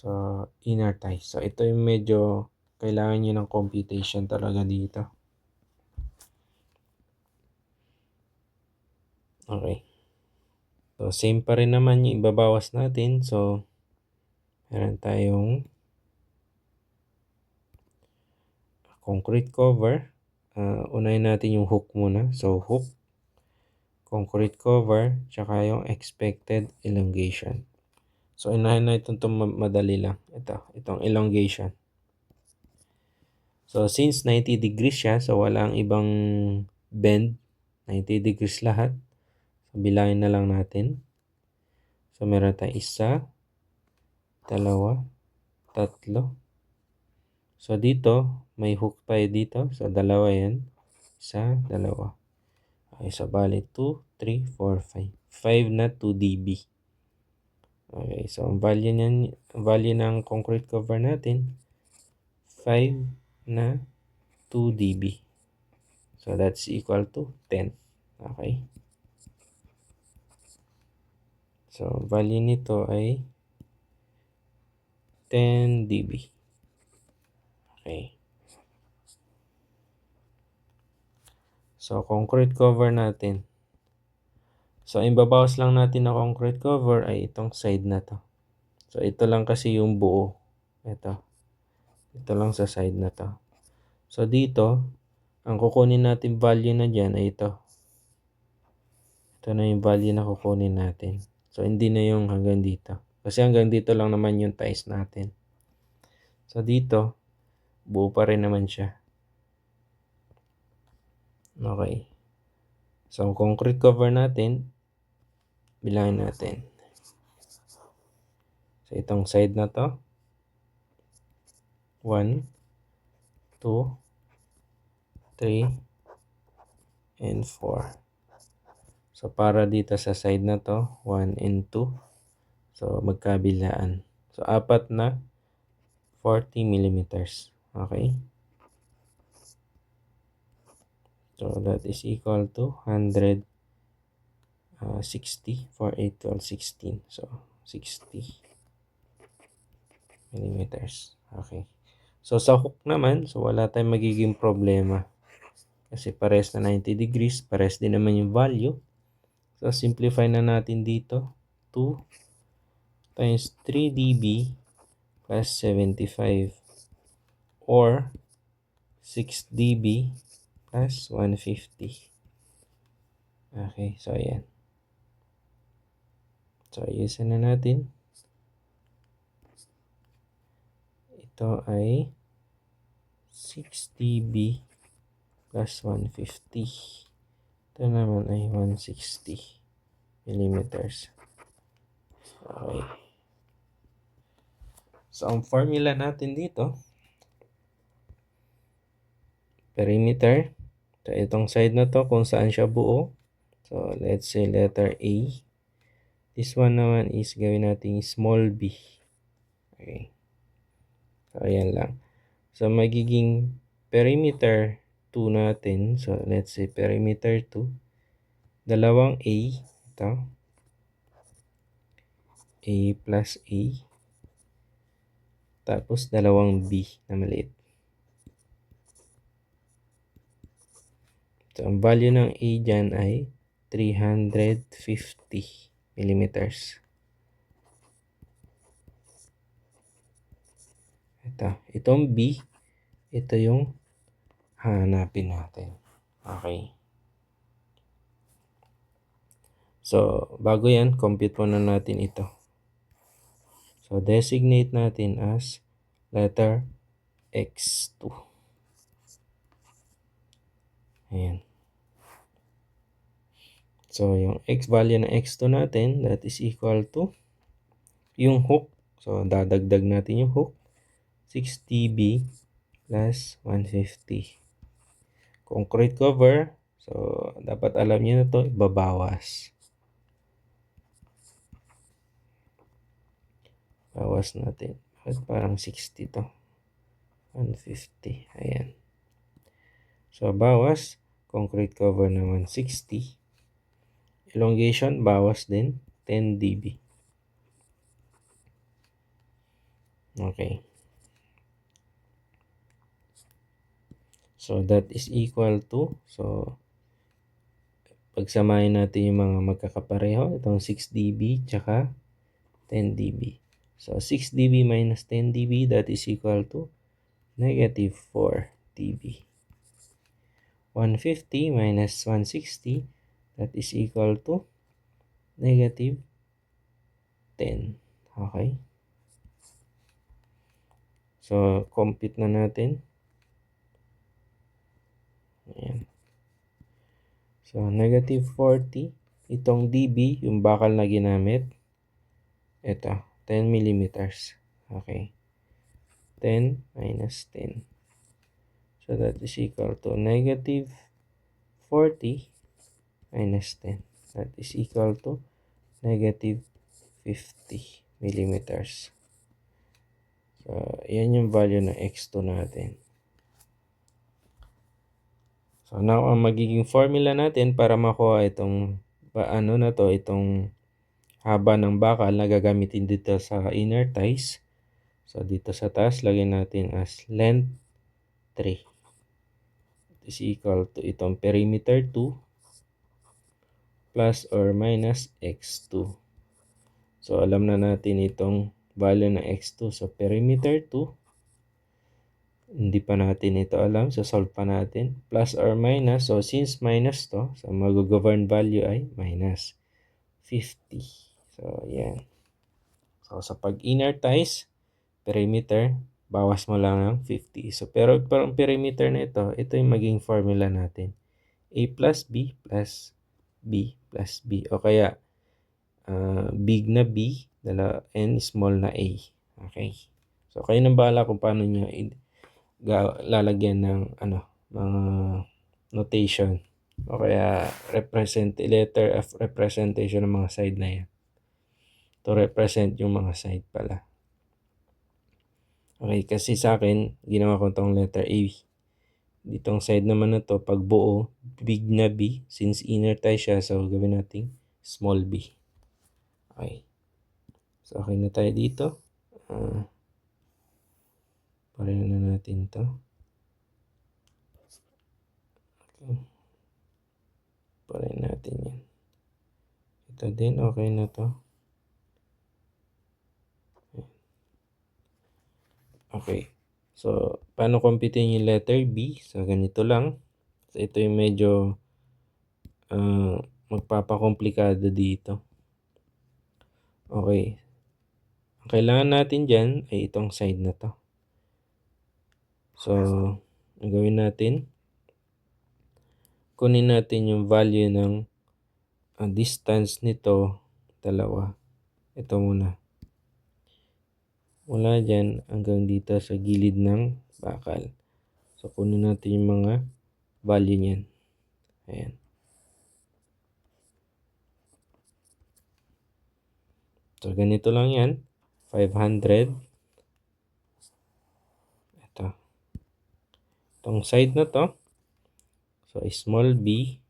sa inner thigh. So, ito yung medyo kailangan nyo ng computation talaga dito. Okay. So, same pa rin naman yung ibabawas natin. So, meron tayong concrete cover. Unahin natin yung hook muna. So, hook, concrete cover, tsaka yung expected elongation. So, unahin na itong madali lang. Itong elongation. So, since 90 degrees siya, so walang ibang bend. 90 degrees lahat. So, bilangin na lang natin. So, meron tayong 1, 2, 3. So, dito, may hook tayo dito. So, 2 yan. 1, 2. Okay, so, bali 2, 3, 4, 5. 5 na 2 dB. Okay, so, ang value ng concrete cover natin, 5 na 2 dB. So, that's equal to 10. Okay. So, value nito ay 10 dB. Okay. So, concrete cover natin. So, imbabawas lang natin na concrete cover ay itong side na to. So, ito lang kasi yung buo. Ito lang sa side na to. So, dito, ang kukunin natin value na dyan ay ito. Ito na yung value na kukunin natin. So, hindi na yung hanggang dito. Kasi hanggang dito lang naman yung ties natin. So, dito, buo pa rin naman siya. Okay. So, ang concrete cover natin, bilangin natin. So, itong side na to, 1, 2, 3, and 4. So, para dito sa side na to, 1 and 2. So, magkabilaan. So, 4 na 40 millimeters. Okay. So, that is equal to 160 for 8, 12, 16. So, 60 millimeters. Okay. So, sa hook naman, so wala tayong magiging problema. Kasi pares na 90 degrees, pares din naman yung value. So, simplify na natin dito. 2 times 3 dB plus 75 or 6 dB plus 150. Okay, so ayan. So, ayusin na natin. Ito ay 6 dB plus 150. Ito naman ay 160 millimeters. Okay. So, ang formula natin dito, perimeter. So, itong side na to, kung saan siya buo. So, let's say letter A. This one naman is gawin natin small b. Okay. So, ayan lang. So, magiging perimeter 2 natin. So, let's say perimeter 2. Dalawang A. Ito. A plus A. Tapos, dalawang B na maliit. So, ang value ng A dyan ay 350 millimeters. Itong B, ito yung hanapin natin. Okay. So, bago yan, compute muna natin ito. So, designate natin as letter X2. Ayan. So, yung X value ng X2 natin, that is equal to yung hook. So, dadagdag natin yung hook. 6 dB plus 150. Concrete cover. So, dapat alam niyo na to, babawas. Bawas natin. Parang 60 to. 150. Ayan. So, bawas. Concrete cover naman 60. Elongation, bawas din. 10 dB. Okay. So, that is equal to, so, pagsamahin natin yung mga magkakapareho, itong 6 dB tsaka 10 dB. So, 6 dB minus 10 dB, that is equal to negative 4 dB. 150 minus 160, that is equal to negative 10. Okay? So, compute na natin. Ayan. So, negative 40. Itong dB, yung bakal na ginamit, ito, 10 millimeters. Okay. 10 minus 10. So, that is equal to negative 40 minus 10. That is equal to negative 50 millimeters. So, yan yung value ng x2 natin. So, now, ang magiging formula natin para makuha itong, itong haba ng bakal na gagamitin dito sa inner ties. So, dito sa taas, lagyan natin as length 3. Is equal to itong perimeter 2 plus or minus x2. So, alam na natin itong value ng x2. So, perimeter 2. Hindi pa natin ito alam. So, solve pa natin. Plus or minus. So, since minus to, so mag-govern value ay minus 50. So, yan. So, sa pag-inner ties, perimeter, bawas mo lang ng 50. So, pero ang perimeter na ito yung maging formula natin. A plus B plus B plus B. O kaya, big na B, and small na A. Okay. So, kayo nang bahala kung paano nyo lalagyan ng mga notation. O kaya, letter of representation ng mga side na yan. To represent yung mga side pala. Okay, kasi sa akin, ginawa ko itong letter A. Ditong side naman na to, pag buo, big na B, since inner tie siya, so gawin natin small b. Okay. So, okay na tayo dito. Pareho na natin to. Okay. Pareho natin yan. Ito din, okay na to. Okay. So, paano computein yung letter B? So, ganito lang. So, ito yung medyo magpapakomplikado dito. Okay. Ang kailangan natin dyan ay itong side na to. So, ang gawin natin, kunin natin yung value ng distance nito, dalawa. Ito muna. Mula dyan hanggang dito sa gilid ng bakal. So, kunin natin yung mga value niyan. Ayan. So, ganito lang yan. 500. Ito. Itong side na to. So, small b.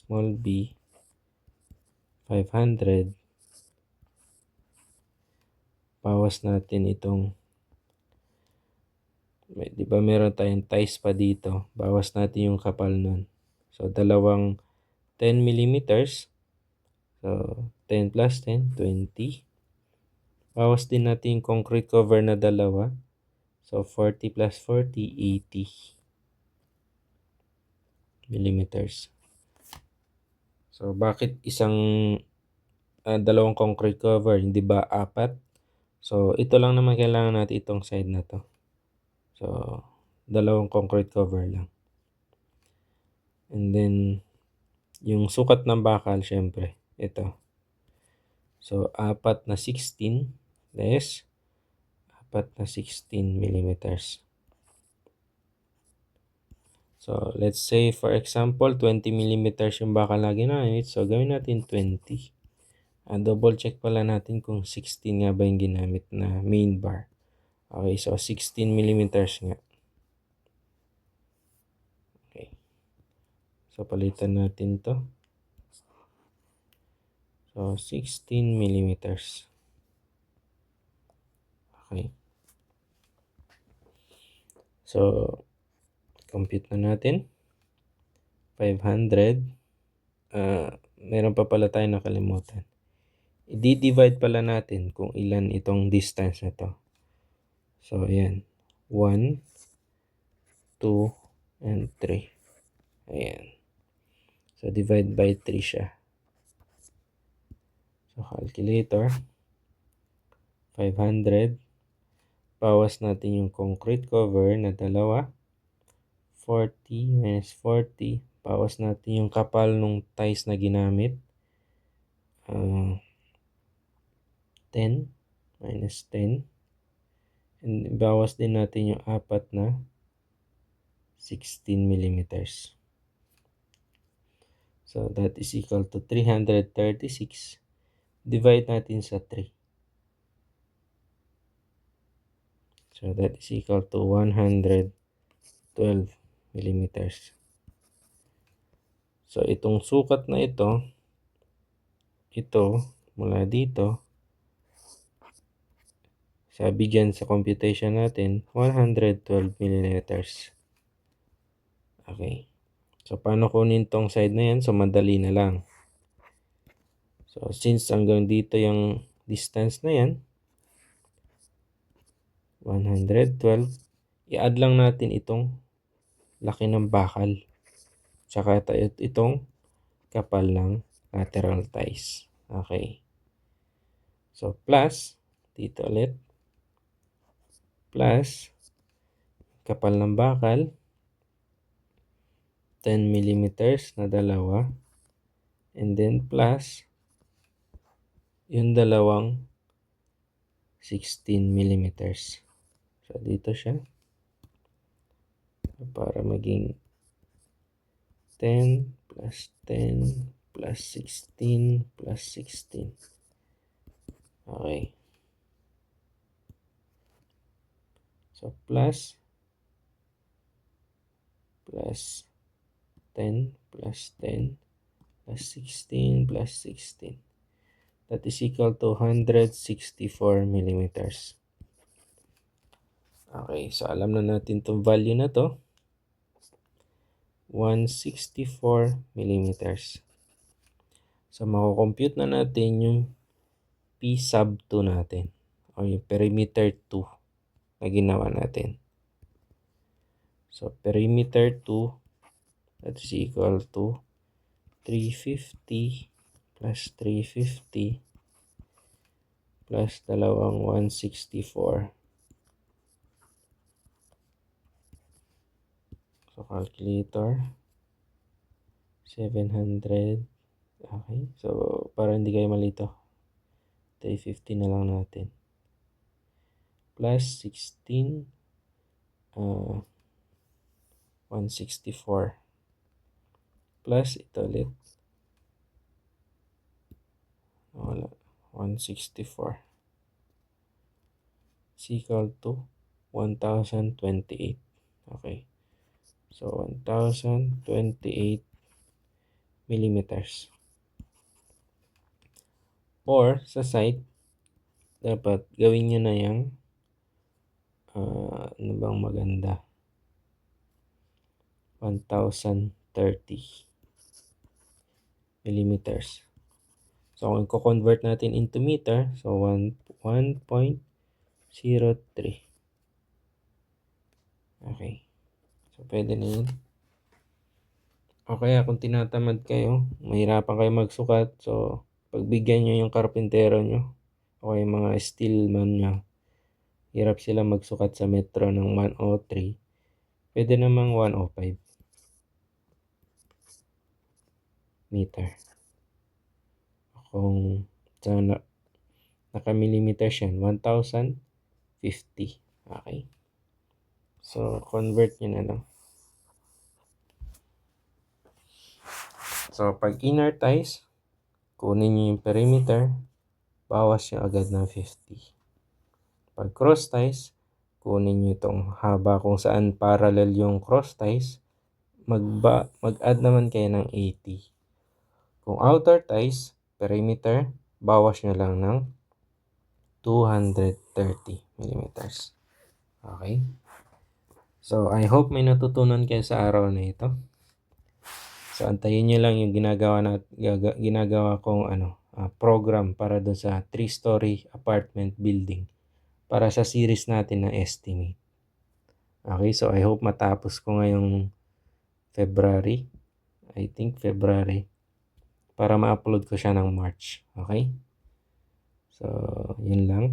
500. Bawas natin itong, di ba meron tayong ties pa dito. Bawas natin yung kapal nun. So, dalawang 10 millimeters. So, 10 plus 10, 20. Bawas din natin yung concrete cover na dalawa. So, 40 plus 40, 80 millimeters. So, bakit dalawang concrete cover? Hindi ba 4? So, ito lang naman kailangan natin itong side na to. So, dalawang concrete cover lang. And then, yung sukat ng bakal, syempre, ito. So, 4 na 16 less 4 na 16 millimeters. So, let's say, for example, 20 millimeters yung bakal na ginamit. So, gawin natin 20. Double check pala natin kung 16 nga ba yung ginamit na main bar. Okay, so 16 millimeters nga. Okay. So, palitan natin to. So, 16 millimeters. Okay. So, compute na natin. 500. Meron pa pala tayong nakalimutan. I-divide pala natin kung ilan itong distance na to. So, ayan. 1, 2, and 3. Ayan. So, divide by 3 siya. So, calculator. 500. Bawas natin yung concrete cover na dalawa. 40 minus 40. Bawas natin yung kapal nung ties na ginamit. 10 minus 10. And bawas din natin yung apat na 16 millimeters. So, that is equal to 336. Divide natin sa 3. So, that is equal to 112 millimeters. So, itong sukat na ito mula dito, sabi dyan sa computation natin, 112 millimeters. Okay. So, paano kunin tong side na yan? So, madali na lang. So, since hanggang dito yung distance na yan, 112, i-add lang natin itong laki ng bakal. Tsaka itong kapal ng lateral ties. Okay. So, plus, dito ulit, plus, kapal ng bakal, 10 millimeters na dalawa, and then plus, yung dalawang 16 millimeters. So, dito siya. Para maging 10 plus 10 plus 16 plus 16. Okay. So, plus 10 plus 10 plus 16 plus 16. That is equal to 164 millimeters. Okay, so alam na natin itong value na to. 164 millimeters. So, mako-compute na natin yung P sub 2 natin. O yung perimeter 2 na ginawa natin. So, perimeter 2, that is equal to 350 plus 350 plus dalawang 164. So, calculator. 700. Okay. So, para hindi kayo malito, 350 na lang natin. Plus 16. 164. Plus ito ulit. Wala. 164. Is equal to 1,028. Okay. So, 1,028 millimeters. Or, sa site, dapat gawin nyo na yung ano bang maganda? 1,030 millimeters. So, kung i-convert natin into meter, so 1.03. Okay. So, pwede na yun. O kaya kung tinatamad kayo, mahirapan kayo magsukat, so, pagbigyan nyo yung karpintero nyo, o yung mga steelman nyo, hirap sila magsukat sa metro ng 103, pwede namang 105 meter. Kung sa naka-millimeters yan, 1,050. Okay. So, convert nyo na lang. So, pag inner ties, kunin nyo yung perimeter, bawas nyo agad ng 50. Pag cross ties, kunin nyo itong haba kung saan parallel yung cross ties, mag-add naman kayo ng 80. Kung outer ties, perimeter, bawas nyo lang ng 230 millimeters. Okay? So, I hope may natutunan kayo sa araw na ito. So, antayin niyo lang yung ginagawa kong program para doon sa 3-story apartment building para sa series natin na estimate. Okay, so I hope matapos ko ngayong February. I think February. Para ma-upload ko siya ng March. Okay? So, yun lang.